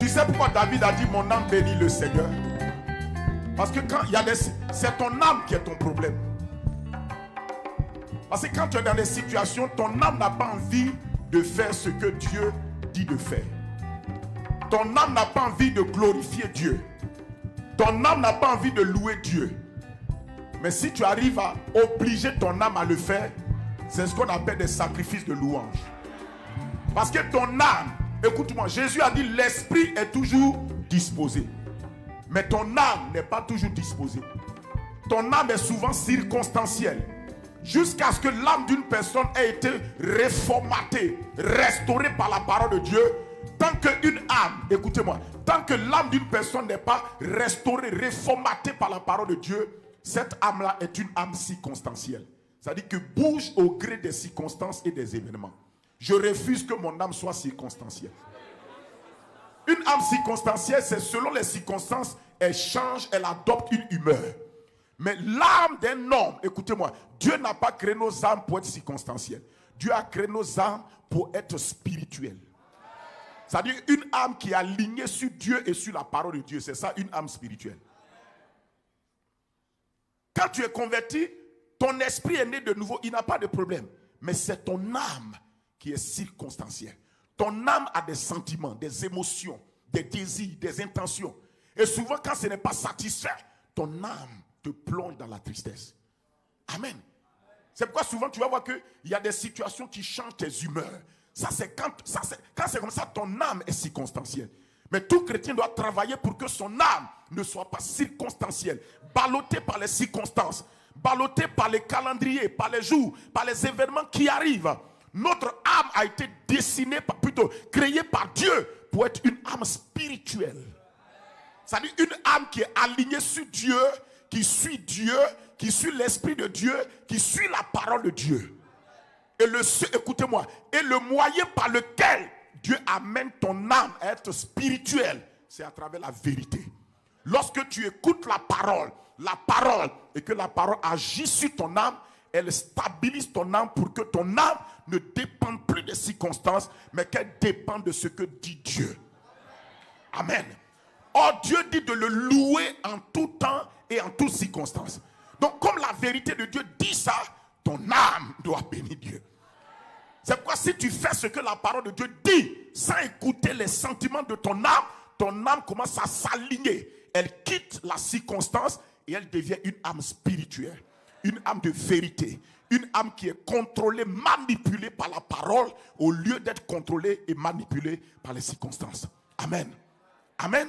sais pourquoi David a dit mon âme bénit le Seigneur? Parce que quand il y a c'est ton âme qui est ton problème. Parce que quand tu es dans des situations, ton âme n'a pas envie de faire ce que Dieu dit de faire. Ton âme n'a pas envie de glorifier Dieu. Ton âme n'a pas envie de louer Dieu. Mais si tu arrives à obliger ton âme à le faire, c'est ce qu'on appelle des sacrifices de louange. Parce que ton âme, écoute-moi, Jésus a dit l'esprit est toujours disposé. Mais ton âme n'est pas toujours disposée. Ton âme est souvent circonstancielle. Jusqu'à ce que l'âme d'une personne ait été réformatée, restaurée par la parole de Dieu. Tant qu'une âme, écoutez-moi, tant que l'âme d'une personne n'est pas restaurée, réformatée par la parole de Dieu, cette âme-là est une âme circonstancielle. C'est-à-dire que bouge au gré des circonstances et des événements. Je refuse que mon âme soit circonstancielle. Une âme circonstancielle, c'est selon les circonstances, elle change, elle adopte une humeur. Mais l'âme d'un homme, écoutez-moi, Dieu n'a pas créé nos âmes pour être circonstancielles. Dieu a créé nos âmes pour être spirituelles. C'est-à-dire une âme qui est alignée sur Dieu et sur la parole de Dieu. C'est ça une âme spirituelle. Quand tu es converti, ton esprit est né de nouveau, il n'a pas de problème. Mais c'est ton âme qui est circonstancielle. Ton âme a des sentiments, des émotions, des désirs, des intentions. Et souvent quand ce n'est pas satisfait, ton âme te plonge dans la tristesse. Amen. C'est pourquoi souvent tu vas voir qu'il y a des situations qui changent tes humeurs. Ça c'est quand c'est comme ça, ton âme est circonstancielle. Mais tout chrétien doit travailler pour que son âme ne soit pas circonstancielle, ballottée par les circonstances, ballottée par les calendriers, par les jours, par les événements qui arrivent. Notre âme a été dessinée, plutôt créée par Dieu pour être une âme spirituelle. C'est-à-dire une âme qui est alignée sur Dieu, qui suit l'Esprit de Dieu, qui suit la parole de Dieu. Et écoutez-moi, et le moyen par lequel Dieu amène ton âme à être spirituelle, c'est à travers la vérité. Lorsque tu écoutes la parole, et que la parole agit sur ton âme, elle stabilise ton âme pour que ton âme ne dépende plus des circonstances, mais qu'elle dépende de ce que dit Dieu. Amen. Or, Dieu dit de le louer en tout temps et en toutes circonstances. Donc, comme la vérité de Dieu dit ça, ton âme doit bénir Dieu. C'est pourquoi si tu fais ce que la parole de Dieu dit, sans écouter les sentiments de ton âme commence à s'aligner. Elle quitte la circonstance et elle devient une âme spirituelle. Une âme de vérité. Une âme qui est contrôlée, manipulée par la parole au lieu d'être contrôlée et manipulée par les circonstances. Amen. Amen.